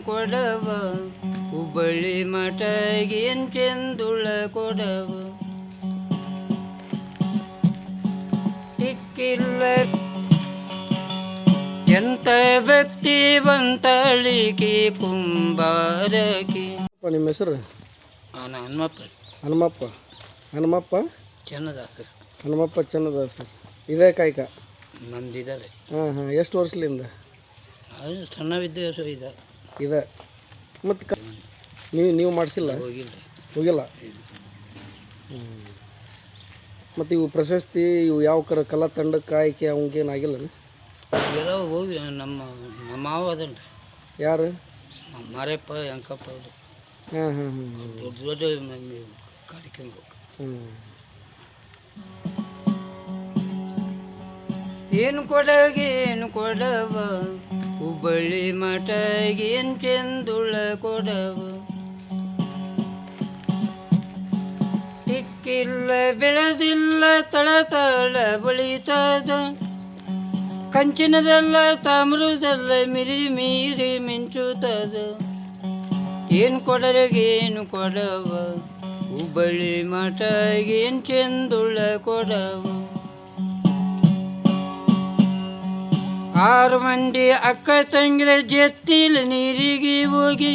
ಕೊಡವ ಹುಬ್ಬಳ್ಳಿ ಮಠಗೇನ್ ಚೆಂದುಳ ಕೊಡವ ಟಿಕ್ಕಿಲ್ಲ ಎಂತ ಭಕ್ತಿವಂತಳಿಕೆ ಕುಂಬಾರಕಿ. ನಿಮ್ಮ ಹೆಸರು? ಹನುಮಪ್ಪ. ಹನುಮಪ್ಪ ಹನುಮಪ್ಪ ಚೆನ್ನದಾಸ. ಹನುಮಪ್ಪ ಚೆನ್ನದಾಸ. ಇದೇ ಕಾಯ್ಕ ಮಂದಿದ್ದಾರೆ. ಹಾಂ ಎಷ್ಟು ವರ್ಷದಿಂದ? ಅದು ಸಣ್ಣವಿದ್ದ ಇದೆ. ಮತ್ತು ನೀವು ಮಾಡಿಸಿಲ್ಲ? ಹೋಗಿಲ್ಲ. ಮತ್ತು ಇವು ಪ್ರಶಸ್ತಿ ಇವು ಯಾವ ಕಲಾ ತಂಡಕ್ಕೆ ಆಯ್ಕೆ ಅವಂಗೇನಾಗಿಲ್ಲ? ಎಲ್ಲ ಹೋಗಿ ನಮ್ಮ ಮಾವ ಅದನ್ರಿ. ಯಾರು? ಮಾರಪ್ಪ ಅಂಕಪ್ಪ ಅವರು. ದೊಡ್ಡ ದೊಡ್ಡ ಕಾರ್ಯಕ್ರಮ. ಏನು ಕೊಡಗೇನು ಕೊಡವ ಹುಬ್ಬಳ್ಳಿ ಮಠಗೇನು ಚೆಂದುಳ ಕೊಡವ ಟಿಕ್ಕಿಲ್ಲ ಬೆಳೆದಿಲ್ಲ ತಳ ಬಳಿತದ ಕಂಚಿನದಲ್ಲ ತಾಮ್ರದಲ್ಲ ಮೀರಿ ಮಿಂಚುತ್ತದ. ಏನು ಕೊಡಗೇನು ಕೊಡವ ಹುಬ್ಬಳ್ಳಿ ಮಠಗೇನು ಚೆಂದುಳ ಕೊಡವ 6 ಮಂದಿ ಅಕ್ಕ ತಂಗಿರ ಜತ್ತಿಲ ನೀರಿಗೆ ಹೋಗಿ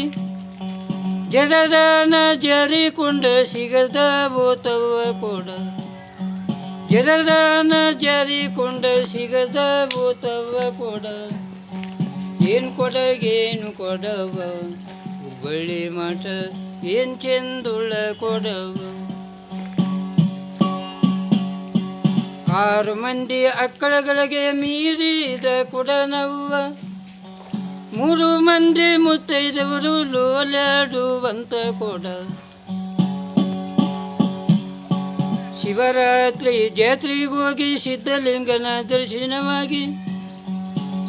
ಜರದಾನ ಜಾರಿಕೊಂಡ ಸಿಗದ ಬೋತವ ಕೊಡ ಜರದಾನ ಜಾರಿಕೊಂಡ ಸಿಗದ ಬೋತವ ಕೊಡ. ಏನು ಕೊಡಗೇನು ಕೊಡವ ಹುಬ್ಬಳ್ಳಿ ಮಠ ಏನು ಚೆಂದುಳ ಕೊಡವ 6 ಮಂದಿ ಅಕ್ಕಳಗಳಿಗೆ ಮೀರಿದ ಕೊಡನವ್ವ 3 ಮಂದಿ ಮುತ್ತೈದವರು ಲೋಲಾಡುವಂತ ಕೊಡ. ಶಿವರಾತ್ರಿ ಜಾತ್ರೆಗೋಗಿ ಸಿದ್ಧಲಿಂಗನ ದರ್ಶನವಾಗಿ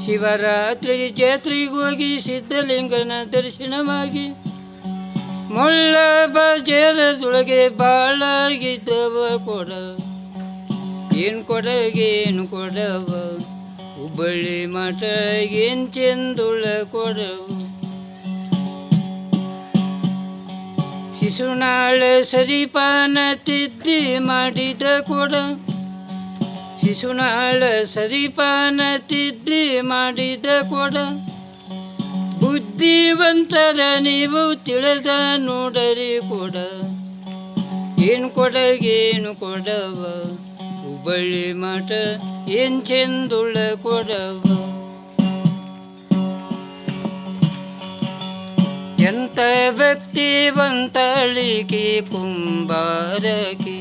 ಶಿವರಾತ್ರಿ ಜಾತ್ರೆಗೋಗಿ ಸಿದ್ಧಲಿಂಗನ ದರ್ಶನವಾಗಿ ಮುಳ್ಳ ಬಜಾರದೊಳಗೆ ಬಾಳಾಗಿದ್ದವ ಕೊಡ. ಏನು ಕೊಡಗೇನು ಕೊಡವ ಹುಬ್ಬಳ್ಳಿ ಮಠಗೇನು ಚೆಂದುಳ ಕೊಡವ ಶಿಶುನಾಳ ಸರಿಪಾನ ತಿದ್ದಿ ಮಾಡಿದ ಕೊಡ ಶಿಶುನಾಳ ಸರಿಪಾನ ತಿದ್ದಿ ಮಾಡಿದ ಕೊಡ. ಬುದ್ಧಿವಂತರ ನೀವು ತಿಳಿದ ನೋಡರಿ ಕೊಡ. ಏನು ಕೊಡಗೇನು ಕೊಡವ ಹುಬ್ಬಳ್ಳಿ ಮಠ ಏನು ಚೆಂದುಳ ಕೊಡವ ಎಂತ ಭಕ್ತಿವಂತಳಿಕೆ ಕುಂಬಾರಕಿ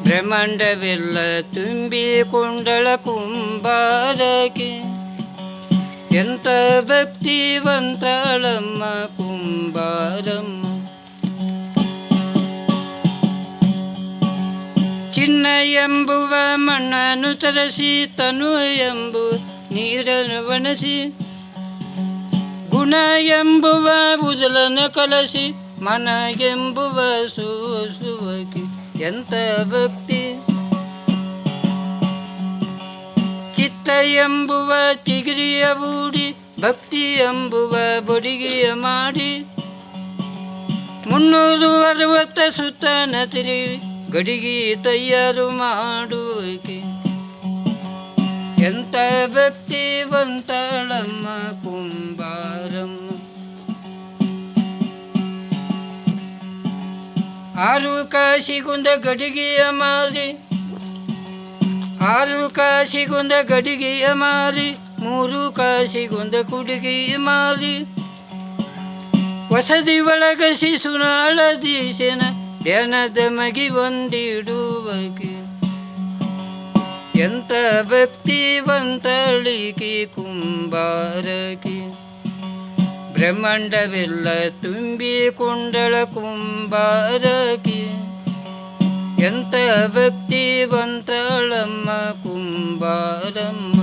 ಬ್ರಹ್ಮಾಂಡವೆಲ್ಲ ತುಂಬಿಕೊಂಡಳ ಕುಂಬಾರಕಿ ಎಂತ ಭಕ್ತಿವಂತಳಮ್ಮ ಕುಂಬಾರಮ್ಮ. ಚಿನ್ನ ಎಂಬುವ ಮಣ್ಣನ್ನು ತರಸಿ ತನು ಎಂಬುವ ನೀರನ್ನು ಒಣಸಿ ಗುಣ ಎಂಬುವ ಉದಲನ್ನು ಕಲಸಿ ಮನ ಎಂಬುವ ಸೋಸುವಕಿ ಎಂತ ಭಕ್ತಿ. ಚಿತ್ತ ಎಂಬುವ ಚಿಗಿರಿಯ ಬೂಡಿ ಭಕ್ತಿ ಎಂಬುವ ಬಡಿಗೆಯ ಮಾಡಿ 360 ಸುತ್ತನ ತಿರುವಿ ಗಡಿಗೆ ತಯಾರು ಮಾಡುವಕೆ ಎಂತ ಭಕ್ತಿವಂತಳಮ್ಮ ಕುಂಬಾರಮ್ಮ. 6 ಕಾಶಿಗೊಂದ ಗಡಿಗೆಯ ಮಾರಿ 6 ಕಾಶಿಗೊಂದ ಗಡಿಗೆಯ ಮಾರಿ 3 ಕಾಶಿಗೊಂದ ಕುಡಿಗೆಯ ಮಾರಿ ವಸದಿ ಒಳಗ ಶಿಶುನಾಳ ದೀಶನ ಧ್ಯಾನದ ಮಗಿ ಒಂದಿಡುವಕೆ ಎಂತ ಭಕ್ತಿವಂತಳಿಕೆ ಕುಂಬಾರಕಿ ಬ್ರಹ್ಮಾಂಡವೆಲ್ಲ ತುಂಬಿಕೊಂಡಳ ಕುಂಬಾರಕಿ ಎಂತ ಭಕ್ತಿವಂತಳಮ್ಮ ಕುಂಬಾರಮ್ಮ.